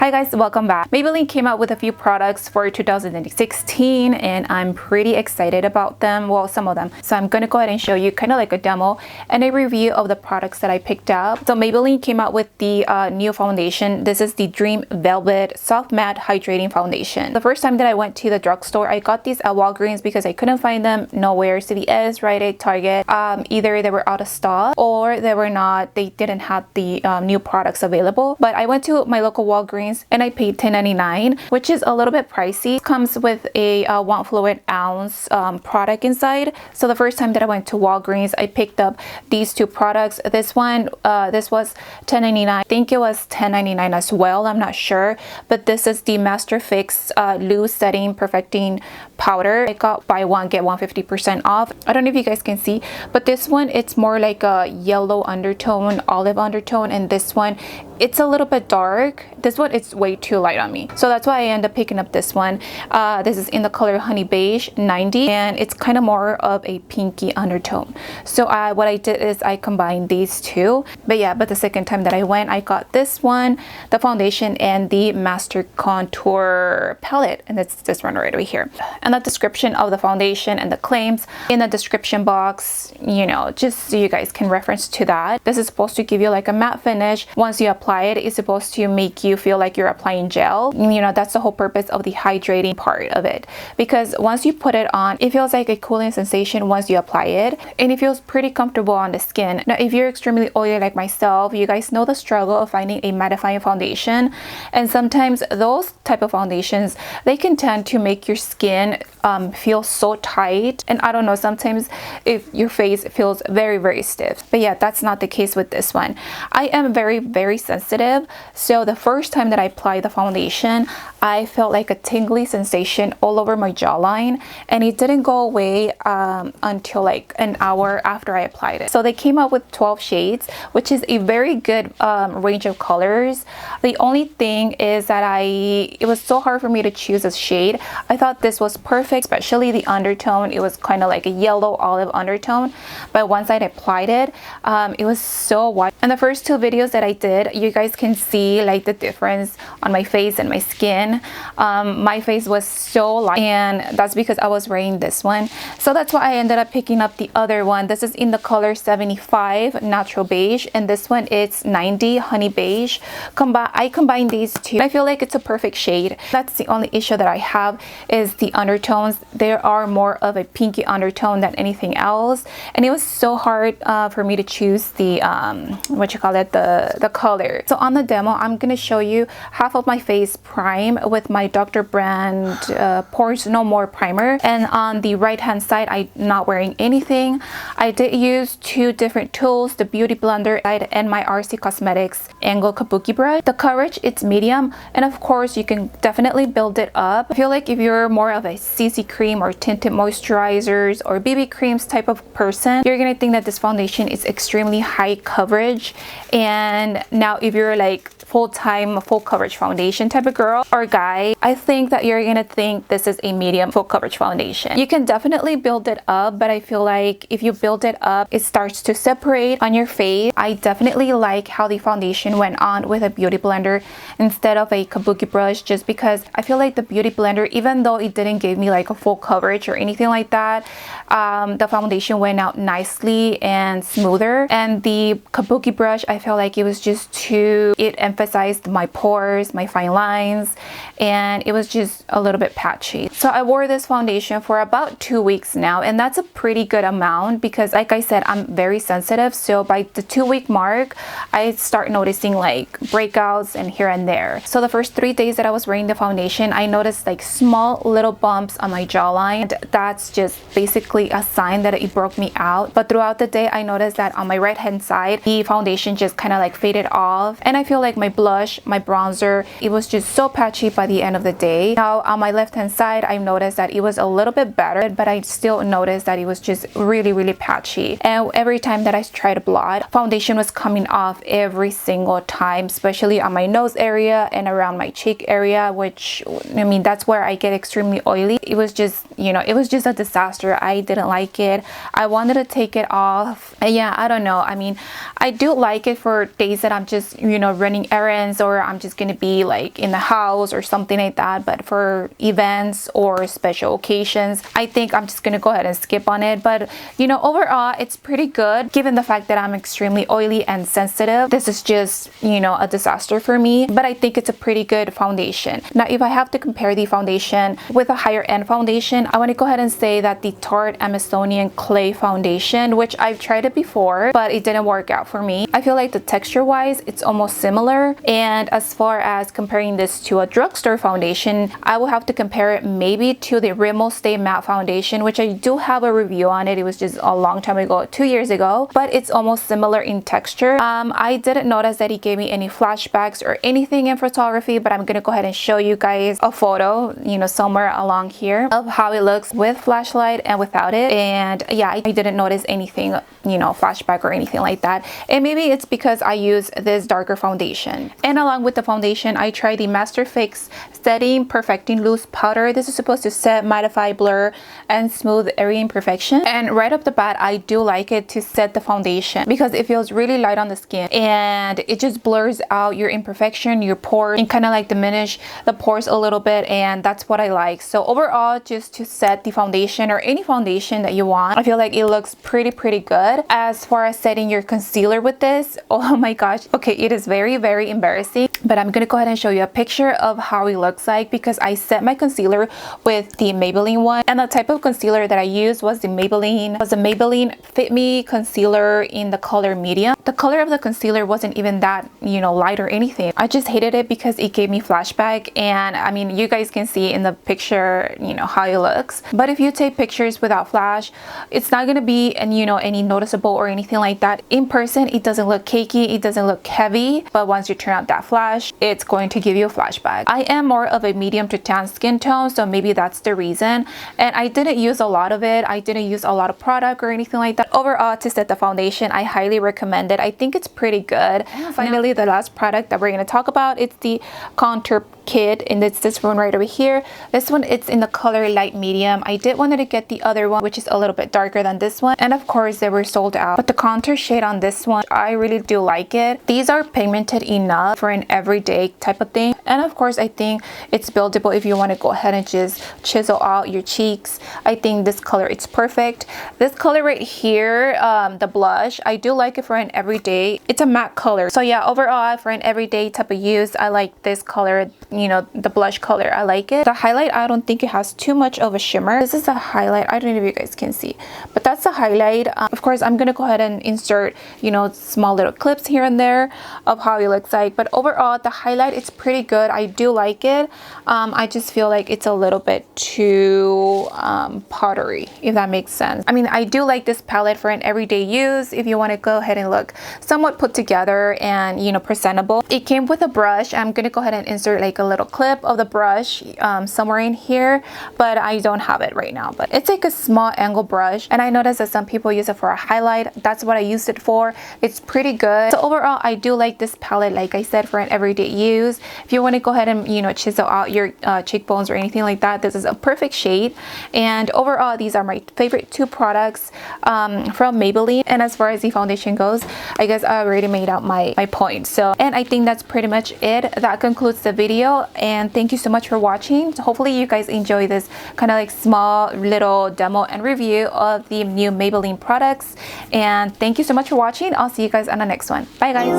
Hi guys, welcome back. Maybelline came out with a few products for 2016 and I'm pretty excited about them. Well, some of them. So I'm going to go ahead and show you kind of like a demo and a review of the products that I picked up. So Maybelline came out with the new foundation. This is the Dream Velvet Soft Matte Hydrating Foundation. The first time that I went to the drugstore, I got these at Walgreens because I couldn't find them nowhere. CVS, Rite Aid, Target. Either they were out of stock or they didn't have the new products available. But I went to my local Walgreens and I paid $10.99, which is a little bit pricey. It comes with a 1 fluid ounce product inside. So the first time that I went to Walgreens, I picked up these two products. This one, this was $10.99. I think it was $10.99 as well. I'm not sure. But this is the Master Fix Loose Setting Perfecting Powder. I got buy one, get one 50% off. I don't know if you guys can see, but this one, it's more like a yellow undertone, olive undertone, and this one, it's a little bit dark. This one, it's way too light on me. So that's why I ended up picking up this one. This is in the color Honey Beige 90, and it's kind of more of a pinky undertone. So what I did is I combined these two. But the second time that I went, I got this one, the foundation, and the Master Contour Palette. And it's this one right over here. And the description of the foundation and the claims in the description box, you know, just so you guys can reference to that. This is supposed to give you like a matte finish. Once you apply it, it's supposed to make you feel like you're applying gel. You know, that's the whole purpose of the hydrating part of it, because once you put it on, it feels like a cooling sensation once you apply it, and it feels pretty comfortable on the skin. Now, if you're extremely oily like myself, you guys know the struggle of finding a mattifying foundation, and sometimes those type of foundations, they can tend to make your skin feel so tight, and I don't know, sometimes if your face feels very, very stiff. But yeah, that's not the case with this one. I am very, very sensitive, so the first time that I applied the foundation, I felt like a tingly sensation all over my jawline, and it didn't go away until like an hour after I applied it. So they came out with 12 shades, which is a very good range of colors. The only thing is that it was so hard for me to choose a shade. I thought this was perfect, especially the undertone. It was kind of like a yellow olive undertone, but once I applied it, it was so white. And the first two videos that I did, you guys can see like the difference on my face and my skin. My face was so light, and that's because I was wearing this one. So that's why I ended up picking up the other one. This is in the color 75 Natural Beige, and this one is 90 Honey Beige. I combined these two. I feel like it's a perfect shade. That's the only issue that I have is the undertones. There are more of a pinky undertone than anything else, and it was so hard for me to choose the the color. So on the demo, I'm gonna show you half of my face prime with my Dr. Brand Pores No More primer, and on the right hand side, I'm not wearing anything. I did use two different tools, the Beauty Blender and my RC Cosmetics Angle Kabuki brush. The coverage, it's medium, and of course you can definitely build it up. I feel like if you're more of a CC cream or tinted moisturizers or BB creams type of person, you're gonna think that this foundation is extremely high coverage. And now if you're like full-time full coverage foundation type of girl or guy, I think that you're gonna think this is a medium full coverage foundation. You can definitely build it up, but I feel like if you build it up, it starts to separate on your face. I definitely like how the foundation went on with a Beauty Blender instead of a kabuki brush, just because I feel like the Beauty Blender, even though it didn't give me like a full coverage or anything like that, the foundation went out nicely and smoother. And the kabuki brush, I felt like it was just it emphasized my pores, my fine lines, and it was just a little bit patchy. So I wore this foundation for about 2 weeks now, and that's a pretty good amount because like I said, I'm very sensitive. So by the 2-week mark, I start noticing like breakouts and here and there. So the first 3 days that I was wearing the foundation, I noticed like small little bumps on my jawline. And that's just basically a sign that it broke me out. But throughout the day, I noticed that on my right hand side, the foundation just kind of like faded off, and I feel like my blush, my bronzer, it was just so patchy by the end of the day. Now on my left hand side, I noticed that it was a little bit better, but I still noticed that it was just really, really patchy. And every time that I tried to blot, foundation was coming off every single time, especially on my nose area and around my cheek area, which, I mean, that's where I get extremely oily. It was just, you know, it was just a disaster. I didn't like it. I wanted to take it off. And yeah, I don't know. I mean, I do like it for days that I'm just, you know, running errands errands or I'm just gonna be like in the house or something like that. But for events or special occasions, I think I'm just gonna go ahead and skip on it. But you know, overall it's pretty good given the fact that I'm extremely oily and sensitive. This is just, you know, a disaster for me, but I think it's a pretty good foundation. Now if I have to compare the foundation with a higher end foundation, I want to go ahead and say that the Tarte Amazonian Clay foundation, which I've tried it before but it didn't work out for me. I feel like the texture wise it's almost similar, and as far as comparing this to a drugstore foundation, I will have to compare it maybe to the Rimmel Stay Matte foundation, which I do have a review on it. It was just a long time ago, 2 years ago, but it's almost similar in texture. I didn't notice that he gave me any flashbacks or anything in photography, but I'm gonna go ahead and show you guys a photo, you know, somewhere along here of how it looks with flashlight and without it. And yeah, I didn't notice anything, you know, flashback or anything like that. And maybe it's because I use this darker foundation. And along with the foundation, I tried the Master Fix Setting Perfecting Loose Powder. This is supposed to set, mattify, blur, and smooth every imperfection. And right off the bat, I do like it to set the foundation because it feels really light on the skin and it just blurs out your imperfection, your pores, and kind of like diminish the pores a little bit, and that's what I like. So overall, just to set the foundation or any foundation that you want, I feel like it looks pretty good. As far as setting your concealer with this, oh my gosh, okay, it is very embarrassing, but I'm gonna go ahead and show you a picture of how it looks like because I set my concealer with the Maybelline one, and the type of concealer that I used was the Maybelline Fit Me concealer in the color medium. The color of the concealer wasn't even that, you know, light or anything. I just hated it because it gave me flashback, and I mean, you guys can see in the picture, you know, how it looks. But if you take pictures without flash, it's not gonna be, and you know, any noticeable or anything like that. In person, it doesn't look cakey, it doesn't look heavy, but once you turn out that flash, it's going to give you a flashback. I am more of a medium to tan skin tone, so maybe that's the reason. And I didn't use a lot of it. I didn't use a lot of product or anything like that. Overall, to set the foundation, I highly recommend it. I think it's pretty good. And finally, the last product that we're going to talk about, it's the contour kit, and it's this one right over here. This one, it's in the color light medium. I did wanted to get the other one, which is a little bit darker than this one, and of course they were sold out. But the contour shade on this one, I really do like it. These are pigmented enough for an everyday type of thing, and of course I think it's buildable if you want to go ahead and just chisel out your cheeks. I think this color, it's perfect. This color right here, the blush, I do like it for an everyday. It's a matte color, so yeah, overall for an everyday type of use, I like this color. You know, the blush color, I like it. The highlight, I don't think it has too much of a shimmer. This is a highlight. I don't know if you guys can see, but that's the highlight. Of course, I'm gonna go ahead and insert, you know, small little clips here and there of how it looks like. But overall, the highlight, it's pretty good. I do like it. I just feel like it's a little bit too powdery, if that makes sense. I mean, I do like this palette for an everyday use if you want to go ahead and look somewhat put together and, you know, presentable. It came with a brush. I'm gonna go ahead and insert like a little clip of the brush somewhere in here, but I don't have it right now. But it's like a small angle brush, and I noticed that some people use it for a highlight. That's what I used it for. It's pretty good. So overall, I do like this palette, like I said, for an everyday use. If you want to go ahead and, you know, chisel out your cheekbones or anything like that, this is a perfect shade. And overall, these are my favorite two products from Maybelline. And as far as the foundation goes, I guess I already made out my point. So, and I think that's pretty much it. That concludes the video, and thank you so much for watching. So hopefully you guys enjoy this kind of like small little demo and review of the new Maybelline products, and thank you so much for watching. I'll see you guys on the next one. Bye guys.